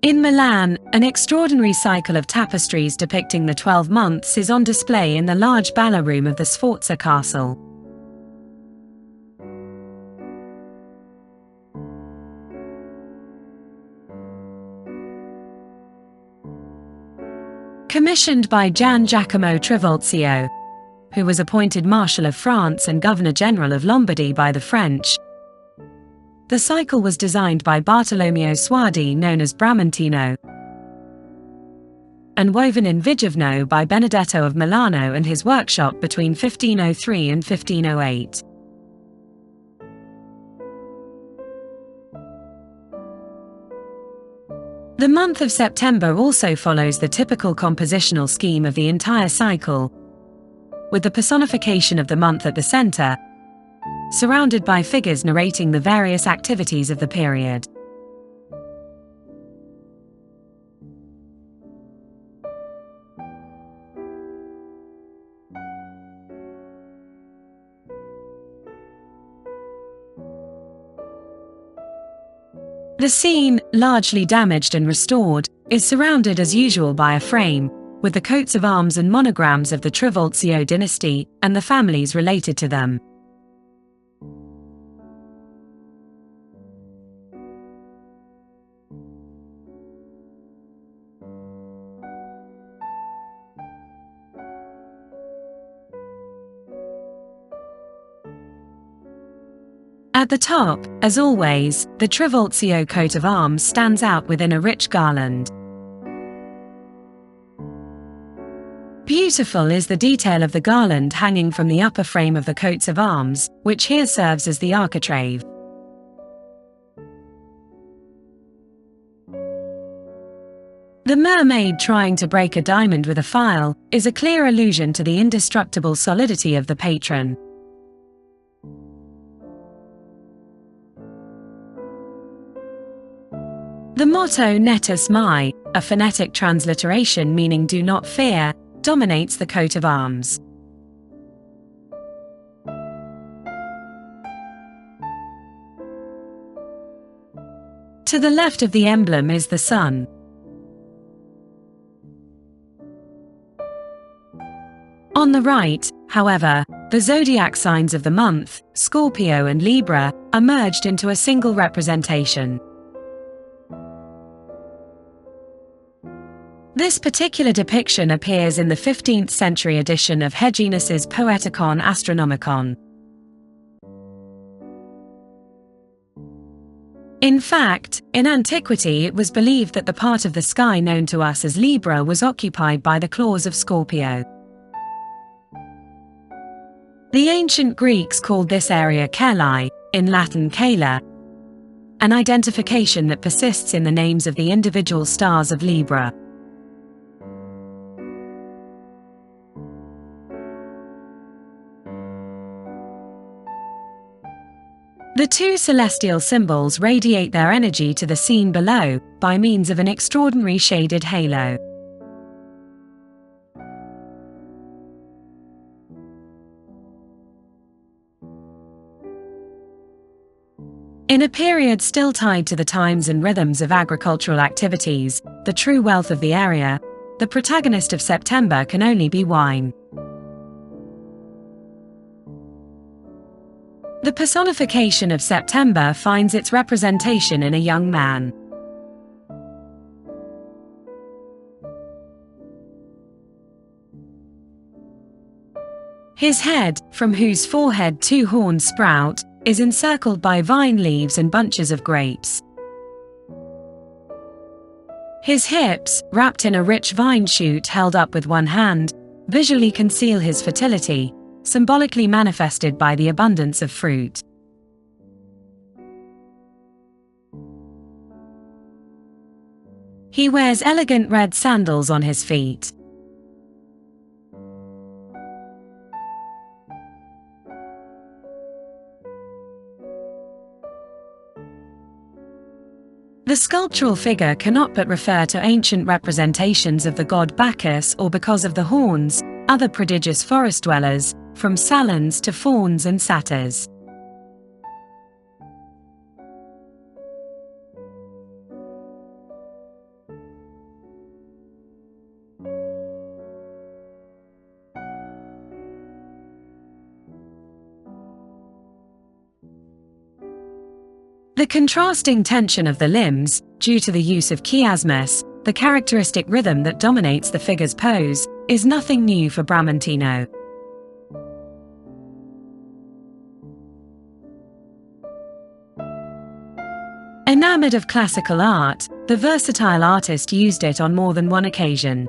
In Milan, an extraordinary cycle of tapestries depicting the 12 months is on display in the large ballroom of the Sforza Castle. Commissioned by Gian Giacomo Trivulzio, who was appointed Marshal of France and Governor-General of Lombardy by the French. The cycle was designed by Bartolomeo Suardi, known as Bramantino, and woven in Vigevano by Benedetto of Milano and his workshop between 1503 and 1508. The month of September also follows the typical compositional scheme of the entire cycle, with the personification of the month at the center, surrounded by figures narrating the various activities of the period. The scene, largely damaged and restored, is surrounded as usual by a frame, with the coats of arms and monograms of the Trivulzio dynasty, and the families related to them. At the top, as always, the Trivulzio coat of arms stands out within a rich garland. Beautiful is the detail of the garland hanging from the upper frame of the coats of arms, which here serves as the architrave. The mermaid trying to break a diamond with a file is a clear allusion to the indestructible solidity of the patron. The motto Netus Mai, a phonetic transliteration meaning do not fear, dominates the coat of arms. To the left of the emblem is the sun. On the right, however, the zodiac signs of the month, Scorpio and Libra, are merged into a single representation. This particular depiction appears in the 15th century edition of Hyginus's Poeticon Astronomicon. In fact, in antiquity it was believed that the part of the sky known to us as Libra was occupied by the claws of Scorpio. The ancient Greeks called this area Caeli, in Latin Cala, an identification that persists in the names of the individual stars of Libra. The two celestial symbols radiate their energy to the scene below, by means of an extraordinary shaded halo. In a period still tied to the times and rhythms of agricultural activities, the true wealth of the area, the protagonist of September can only be wine. The personification of September finds its representation in a young man. His head, from whose forehead two horns sprout, is encircled by vine leaves and bunches of grapes. His hips, wrapped in a rich vine shoot held up with one hand, visually conceal his fertility, symbolically manifested by the abundance of fruit. He wears elegant red sandals on his feet. The sculptural figure cannot but refer to ancient representations of the god Bacchus, or because of the horns, other prodigious forest dwellers, from salons to fauns and satyrs. The contrasting tension of the limbs, due to the use of chiasmus, the characteristic rhythm that dominates the figure's pose, is nothing new for Bramantino. Enamored of classical art, the versatile artist used it on more than one occasion.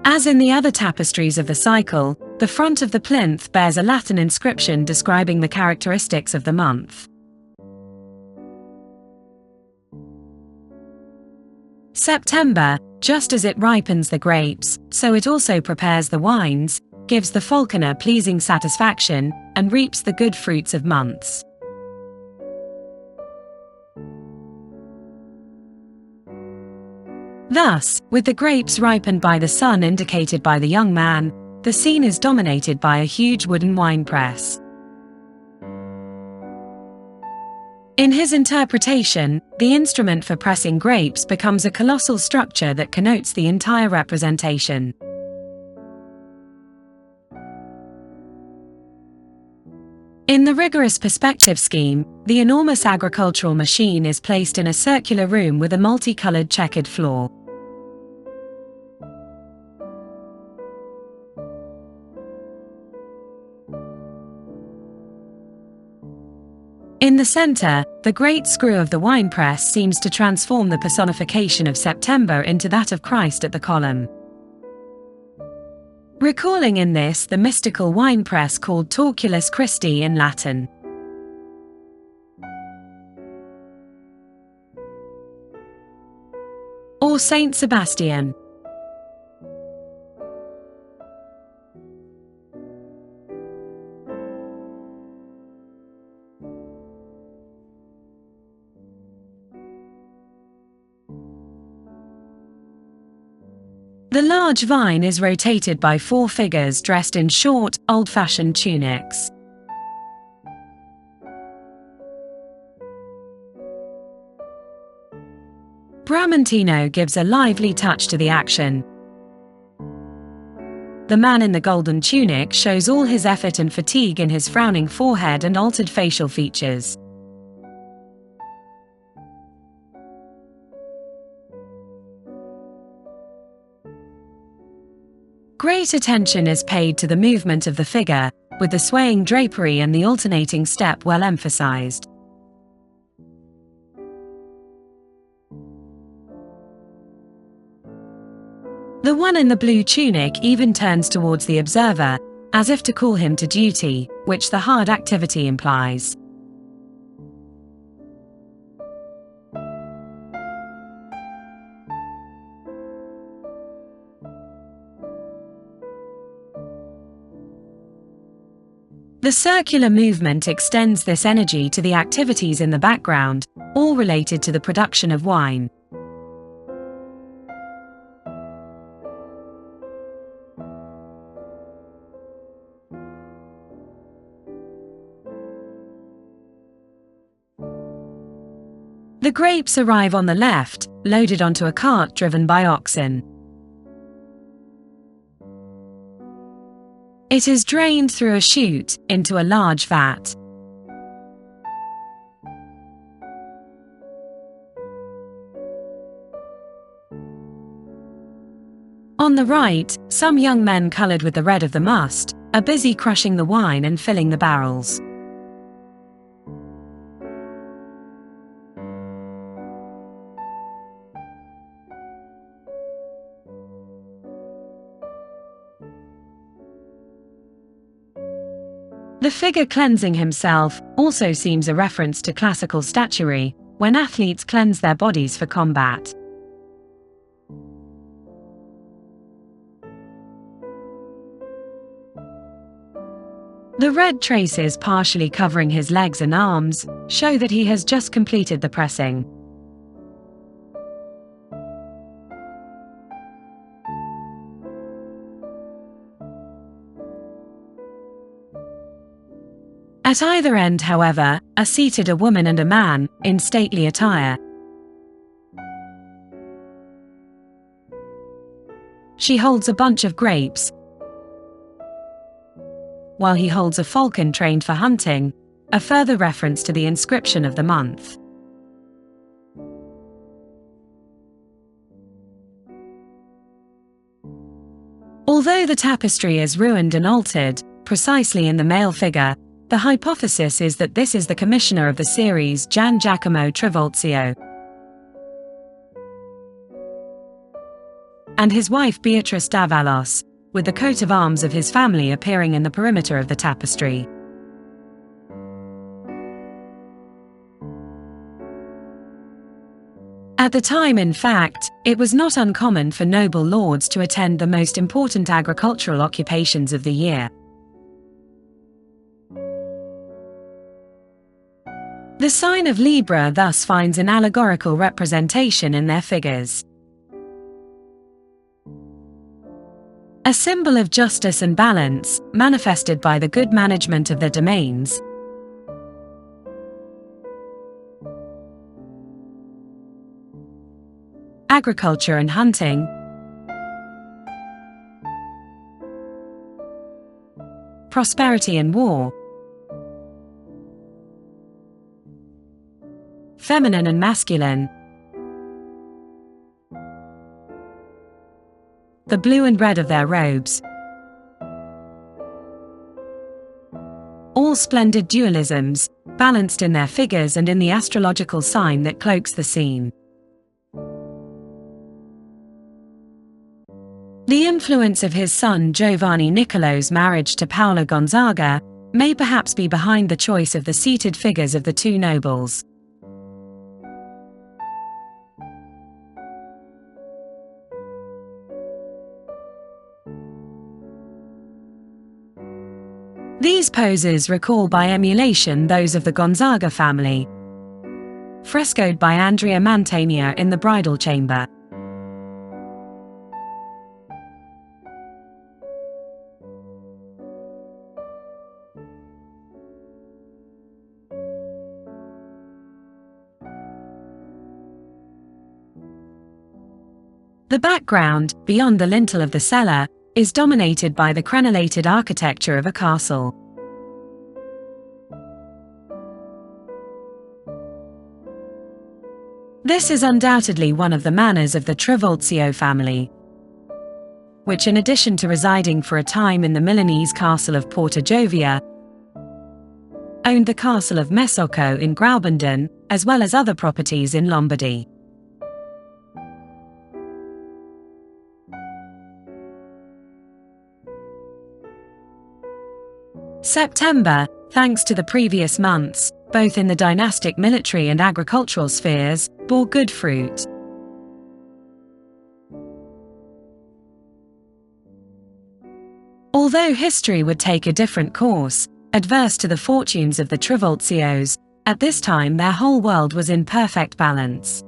As in the other tapestries of the cycle, the front of the plinth bears a Latin inscription describing the characteristics of the month. September, just as it ripens the grapes, so it also prepares the wines, gives the falconer pleasing satisfaction, and reaps the good fruits of months. Thus, with the grapes ripened by the sun indicated by the young man, the scene is dominated by a huge wooden wine press. In his interpretation, the instrument for pressing grapes becomes a colossal structure that connotes the entire representation. In the rigorous perspective scheme, the enormous agricultural machine is placed in a circular room with a multicolored checkered floor. In the center, the great screw of the wine press seems to transform the personification of September into that of Christ at the column. Recalling in this the mystical wine press called Torculus Christi in Latin. Or Saint Sebastian. The large vine is rotated by 4 figures dressed in short, old-fashioned tunics. Bramantino gives a lively touch to the action. The man in the golden tunic shows all his effort and fatigue in his frowning forehead and altered facial features. Great attention is paid to the movement of the figure, with the swaying drapery and the alternating step well emphasized. The one in the blue tunic even turns towards the observer, as if to call him to duty, which the hard activity implies. The circular movement extends this energy to the activities in the background, all related to the production of wine. The grapes arrive on the left, loaded onto a cart driven by oxen. It is drained through a chute into a large vat. On the right, some young men colored with the red of the must are busy crushing the wine and filling the barrels. The figure cleansing himself also seems a reference to classical statuary, when athletes cleanse their bodies for combat. The red traces partially covering his legs and arms show that he has just completed the pressing. At either end, however, are seated a woman and a man, in stately attire. She holds a bunch of grapes, while he holds a falcon trained for hunting, a further reference to the inscription of the month. Although the tapestry is ruined and altered, precisely in the male figure, the hypothesis is that this is the commissioner of the series, Gian Giacomo Trivulzio, and his wife Beatrice d'Avalos, with the coat of arms of his family appearing in the perimeter of the tapestry. At the time, in fact, it was not uncommon for noble lords to attend the most important agricultural occupations of the year. The sign of Libra thus finds an allegorical representation in their figures. A symbol of justice and balance, manifested by the good management of their domains. Agriculture and hunting. Prosperity and war. Feminine and masculine. The blue and red of their robes. All splendid dualisms, balanced in their figures and in the astrological sign that cloaks the scene. The influence of his son Giovanni Niccolo's marriage to Paola Gonzaga may perhaps be behind the choice of the seated figures of the two nobles. These poses recall by emulation those of the Gonzaga family, frescoed by Andrea Mantegna in the bridal chamber. The background, beyond the lintel of the cellar, is dominated by the crenellated architecture of a castle. This is undoubtedly one of the manners of the Trivulzio family, which, in addition to residing for a time in the Milanese castle of Porta Giovia, owned the castle of Mesocco in Graubünden, as well as other properties in Lombardy. September, thanks to the previous months, both in the dynastic military and agricultural spheres, bore good fruit. Although history would take a different course, adverse to the fortunes of the Trivulzios, at this time their whole world was in perfect balance.